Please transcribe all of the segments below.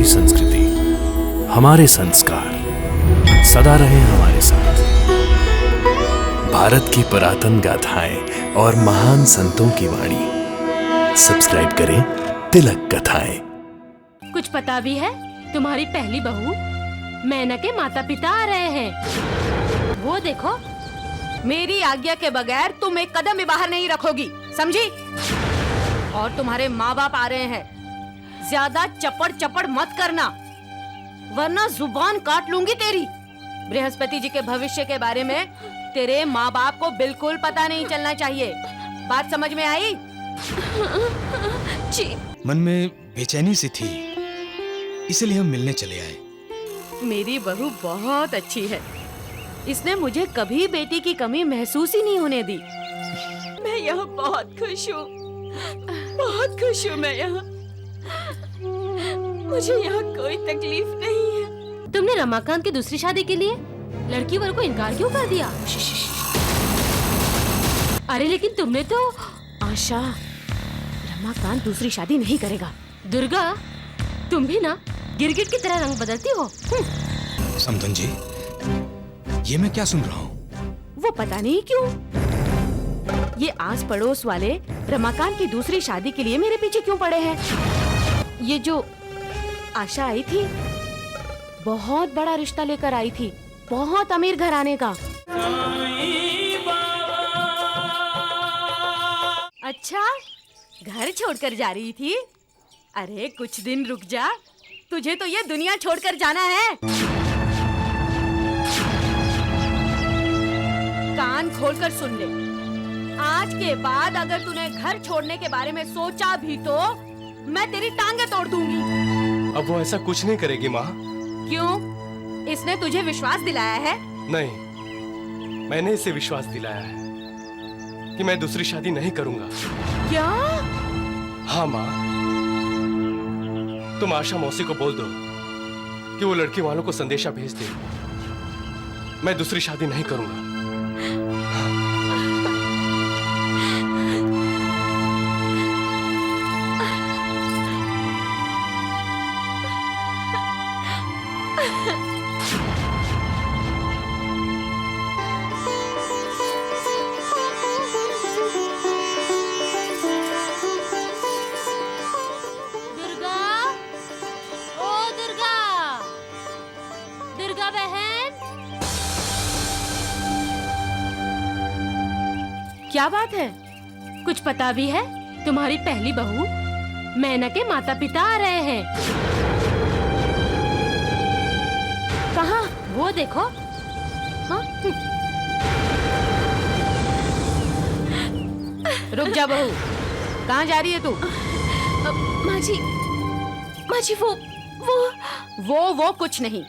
हमारी संस्कृति, हमारे संस्कार सदा रहे हमारे साथ। भारत की पुरातन गाथाएं और महान संतों की वाणी। सब्सक्राइब करें तिलक कथाएं। कुछ पता भी है? तुम्हारी पहली बहू मैना के माता पिता आ रहे हैं। वो देखो। मेरी आज्ञा के बगैर तुम एक कदम भी बाहर नहीं रखोगी, समझी? और तुम्हारे माँ बाप आ रहे हैं। ज्यादा चपड़ चपड़ मत करना, वरना जुबान काट लूंगी तेरी। बृहस्पति जी के भविष्य के बारे में तेरे माँ बाप को बिल्कुल पता नहीं चलना चाहिए। बात समझ में आई? जी। मन में बेचैनी सी थी, इसलिए हम मिलने चले आए। मेरी बहू बहुत अच्छी है। इसने मुझे कभी बेटी की कमी महसूस ही नहीं होने दी। मैं यहाँ बहुत खुश हूँ, बहुत खुश हूँ मैं यहाँ। मुझे यहाँ कोई तकलीफ नहीं है। तुमने रमाकांत की दूसरी शादी के लिए लड़की वालों को इनकार क्यों कर दिया? अरे लेकिन तुमने तो। आशा, रमाकांत दूसरी शादी नहीं करेगा। दुर्गा, तुम भी ना गिरगिट की तरह रंग बदलती हो। समधन जी, ये मैं क्या सुन रहा हूँ? वो पता नहीं क्यों ये आस पड़ोस वाले रमाकांत की दूसरी शादी के लिए मेरे पीछे क्यों पड़े हैं। ये जो आशा आई थी, बहुत बड़ा रिश्ता लेकर आई थी, बहुत अमीर घराने का। अच्छा, घर छोड़कर जा रही थी? अरे कुछ दिन रुक जा, तुझे तो ये दुनिया छोड़कर जाना है। कान खोलकर सुन ले, आज के बाद अगर तूने घर छोड़ने के बारे में सोचा भी तो मैं तेरी टांगे तोड़ दूंगी। अब वो ऐसा कुछ नहीं करेगी माँ। क्यों? इसने तुझे विश्वास दिलाया है? नहीं, मैंने इसे विश्वास दिलाया है कि मैं दूसरी शादी नहीं करूंगा। क्या? हाँ माँ, तुम आशा मौसी को बोल दो कि वो लड़की वालों को संदेशा भेज दे। मैं दूसरी शादी नहीं करूंगा। क्या बात है? कुछ पता भी है? तुम्हारी पहली बहू मैना के माता पिता आ रहे हैं। कहाँ? वो देखो। हाँ? रुक जा बहू, कहाँ जा रही है तू? माँ जी वो कुछ नहीं।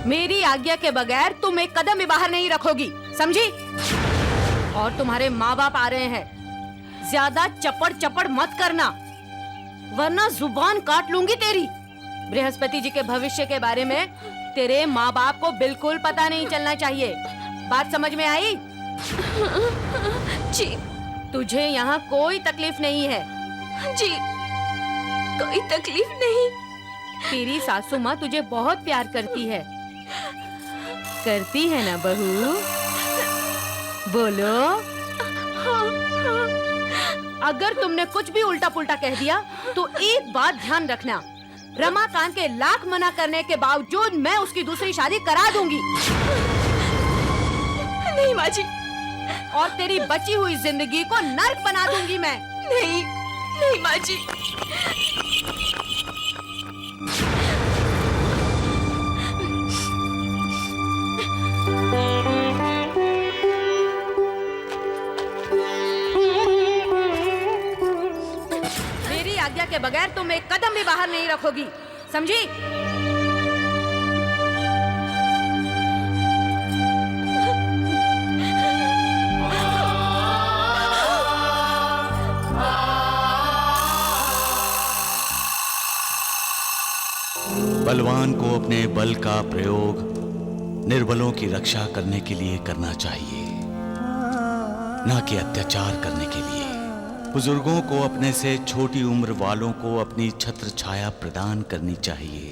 मेरी आज्ञा के बगैर तुम एक कदम भी बाहर नहीं रखोगी, समझी? और तुम्हारे माँ बाप आ रहे हैं। ज्यादा चपड़ चपड़ मत करना, वरना जुबान काट लूंगी तेरी। बृहस्पति जी के भविष्य के बारे में तेरे माँ बाप को बिल्कुल पता नहीं चलना चाहिए। बात समझ में आई? जी। तुझे यहाँ कोई तकलीफ नहीं है? जी, कोई तकलीफ नहीं। तेरी सासू माँ तुझे बहुत प्यार करती है ना बहू? बोलो। अगर तुमने कुछ भी उल्टा पुल्टा कह दिया तो एक बात ध्यान रखना, रमाकांत के लाख मना करने के बावजूद मैं उसकी दूसरी शादी करा दूंगी। नहीं माँ जी। और तेरी बची हुई जिंदगी को नर्क बना दूंगी मैं। नहीं माँ जी। आज्ञा के बगैर तुम एक कदम भी बाहर नहीं रखोगी, समझी? बलवान को अपने बल का प्रयोग निर्बलों की रक्षा करने के लिए करना चाहिए, न कि अत्याचार करने के लिए। बुजुर्गों को अपने से छोटी उम्र वालों को अपनी छत्र छाया प्रदान करनी चाहिए,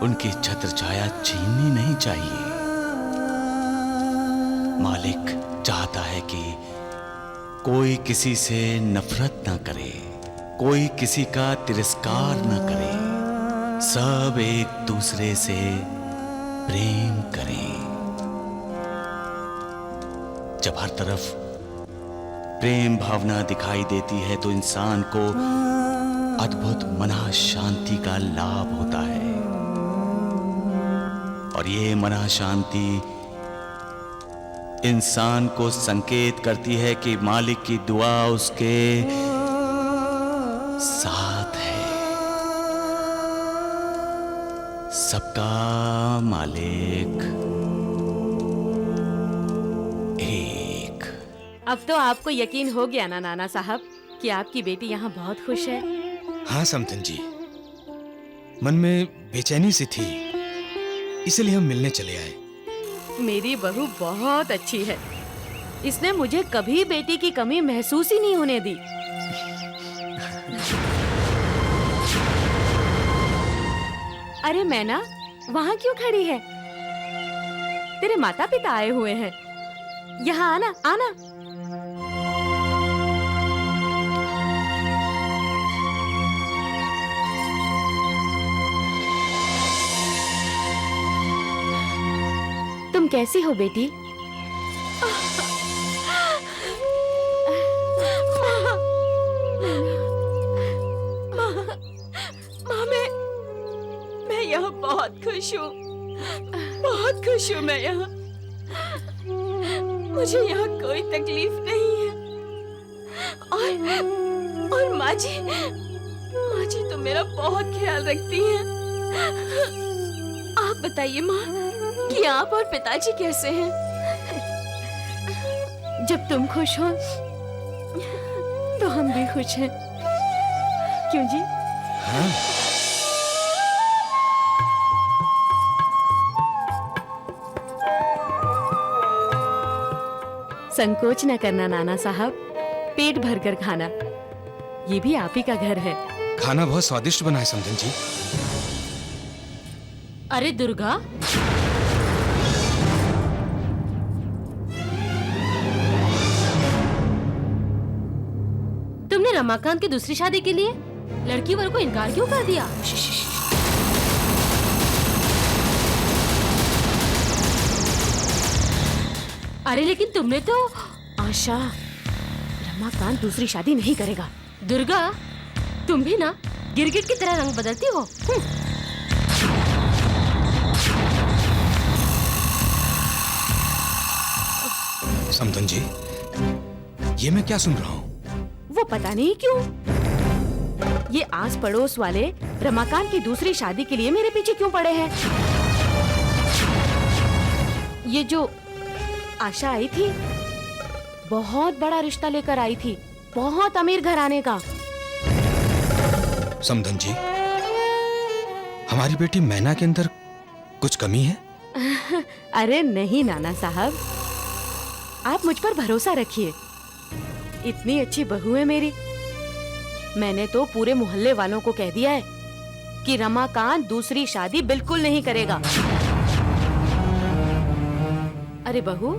उनकी छत्र छाया छीननी नहीं चाहिए। मालिक चाहता है कि कोई किसी से नफरत ना करे, कोई किसी का तिरस्कार ना करे, सब एक दूसरे से प्रेम करें। जब हर तरफ प्रेम भावना दिखाई देती है तो इंसान को अद्भुत मना शांति का लाभ होता है, और ये मना शांति इंसान को संकेत करती है कि मालिक की दुआ उसके साथ है। सबका मालिक एक। अब तो आपको यकीन हो गया ना नाना साहब कि आपकी बेटी यहाँ बहुत खुश है। हाँ समधन जी, मन में बेचैनी सी थी, इसलिए हम मिलने चले आए। मेरी बहू बहुत अच्छी है, इसने मुझे कभी बेटी की कमी महसूस ही नहीं होने दी। अरे मैना, वहाँ क्यों खड़ी है? तेरे माता पिता आए हुए हैं, यहाँ आना आना। तुम कैसी हो बेटी? माँ, मैं यहाँ बहुत खुश हूँ, बहुत खुश हूँ मैं यहाँ। मुझे यहाँ कोई तकलीफ नहीं है। और माँ जी तो मेरा बहुत ख्याल रखती हैं। आप बताइए माँ कि आप और पिताजी कैसे हैं? जब तुम खुश हो तो हम भी खुश हैं, क्यों जी? हाँ। संकोच न करना नाना साहब, पेट भरकर खाना, ये भी आप ही का घर है। खाना बहुत स्वादिष्ट बना है समधन जी। अरे दुर्गा, तुमने रमाकांत की दूसरी शादी के लिए लड़की वालों को इनकार क्यों कर दिया? अरे लेकिन तुमने तो। आशा, रमाकांत दूसरी शादी नहीं करेगा। दुर्गा, तुम भी ना गिरगिट की तरह रंग बदलती हो। समधन जी, ये मैं क्या सुन रहा हूँ? वो पता नहीं क्यों, ये आस पड़ोस वाले रमाकांत की दूसरी शादी के लिए मेरे पीछे क्यों पड़े हैं? ये जो आशा आई थी, बहुत बड़ा रिश्ता लेकर आई थी, बहुत अमीर घराने का। समधन जी, हमारी बेटी मैना के अंदर कुछ कमी है? अरे नहीं नाना साहब, आप मुझ पर भरोसा रखिए। इतनी अच्छी बहू है मेरी। मैंने तो पूरे मोहल्ले वालों को कह दिया है कि रमाकांत दूसरी शादी बिल्कुल नहीं करेगा। अरे बहू,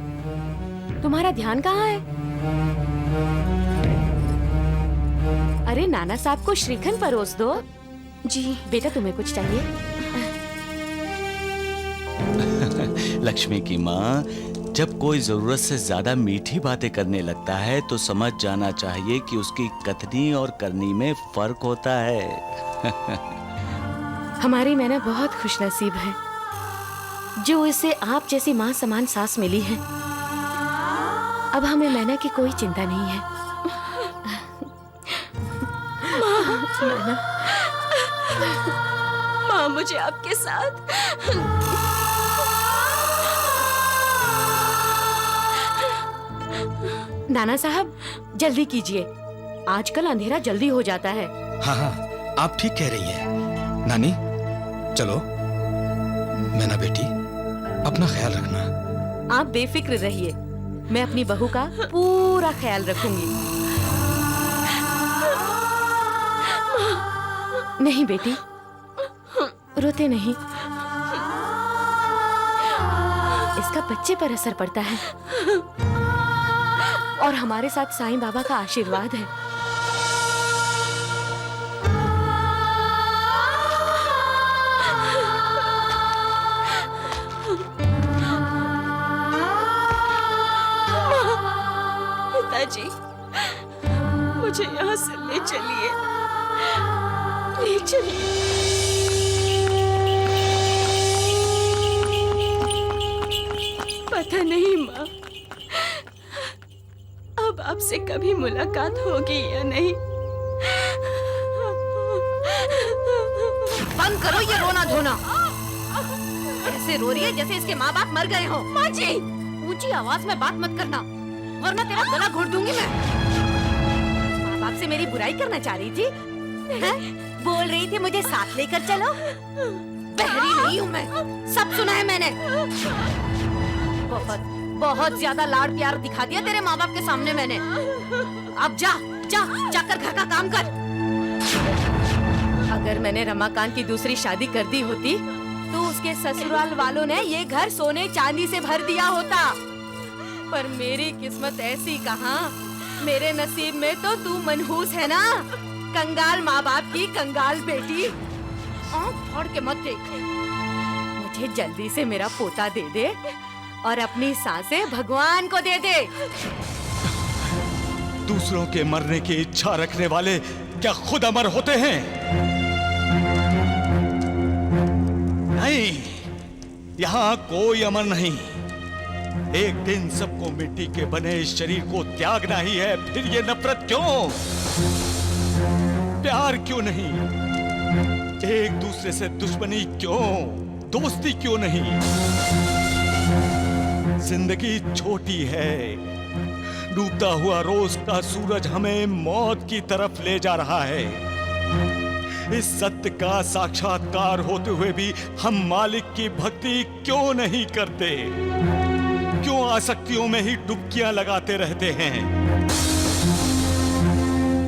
तुम्हारा ध्यान कहाँ है? अरे नाना साहब को श्रीखंड परोस दो। जी बेटा, तुम्हें कुछ चाहिए? लक्ष्मी की माँ, जब कोई जरूरत से ज्यादा मीठी बातें करने लगता है तो समझ जाना चाहिए कि उसकी कथनी और करनी में फर्क होता है। हमारी मैना बहुत खुशनसीब है जो इसे आप जैसी माँ समान सास मिली है। अब हमें मैना की कोई चिंता नहीं है। माँ, मुझे आपके साथ नाना साहब, जल्दी कीजिए, आजकल अंधेरा जल्दी हो जाता है। हाँ हाँ, आप ठीक कह रही हैं। नानी, चलो। मैना बेटी, अपना ख्याल रखना। आप बेफिक्र रहिए, मैं अपनी बहू का पूरा ख्याल रखूंगी। नहीं बेटी, रोते नहीं, इसका बच्चे पर असर पड़ता है और हमारे साथ साईं बाबा का आशीर्वाद है। पिताजी, मुझे यहाँ से ले चलिए, ले चलिए। पता नहीं माँ, अब आपसे कभी मुलाकात होगी या नहीं। बंद करो ये रोना धोना। ऐसे रो रही है जैसे इसके माँ बाप मर गए हो। माँ जी, ऊंची आवाज में बात मत करना, वरना तेरा गला घोट दूंगी मैं। माँ बाप से मेरी बुराई करना चाह रही थी, हैं? बोल रही थी मुझे साथ लेकर चलो। बहरी नहीं हूँ मैं, सब सुना है मैंने। बहुत बहुत ज्यादा लाड़ प्यार दिखा दिया तेरे माँ बाप के सामने मैंने। अब जा जा जाकर घर का काम कर। अगर मैंने रमाकांत की दूसरी शादी कर दी होती तो उसके ससुराल वालों ने ये घर सोने चांदी से भर दिया होता, पर मेरी किस्मत ऐसी कहाँ। मेरे नसीब में तो तू मनहूस है ना, कंगाल माँ बाप की कंगाल बेटी। आँख फाड़ के मत देख, मुझे जल्दी से मेरा पोता दे दे और अपनी सांसें भगवान को दे दे। दूसरों के मरने की इच्छा रखने वाले क्या खुद अमर होते हैं? नहीं, यहाँ कोई अमर नहीं। एक दिन सबको मिट्टी के बने इस शरीर को त्यागना ही है। फिर ये नफरत क्यों, प्यार क्यों नहीं, एक दूसरे से दुश्मनी क्यों, दोस्ती क्यों नहीं? जिंदगी छोटी है, डूबता हुआ रोज का सूरज हमें मौत की तरफ ले जा रहा है। इस सत्य का साक्षात्कार होते हुए भी हम मालिक की भक्ति क्यों नहीं करते? क्यों आसक्तियों में ही डुबकियां लगाते रहते हैं?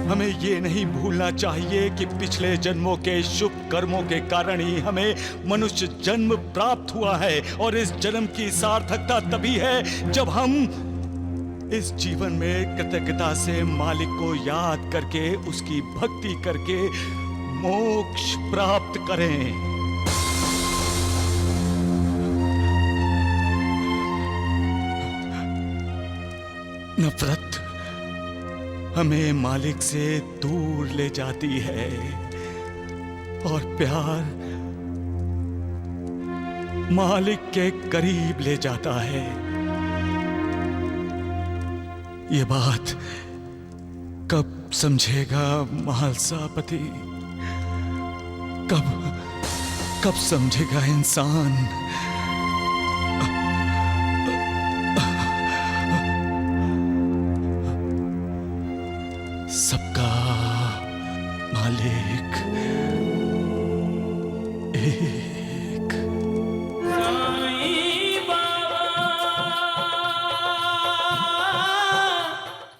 हमें ये नहीं भूलना चाहिए कि पिछले जन्मों के शुभ कर्मों के कारण ही हमें मनुष्य जन्म प्राप्त हुआ है, और इस जन्म की सार्थकता तभी है जब हम इस जीवन में कृतज्ञता से मालिक को याद करके उसकी भक्ति करके मोक्ष प्राप्त करें। नफरत हमें मालिक से दूर ले जाती है और प्यार मालिक के करीब ले जाता है। ये बात कब समझेगा महालसापति? कब समझेगा इंसान? सबका मालिक एक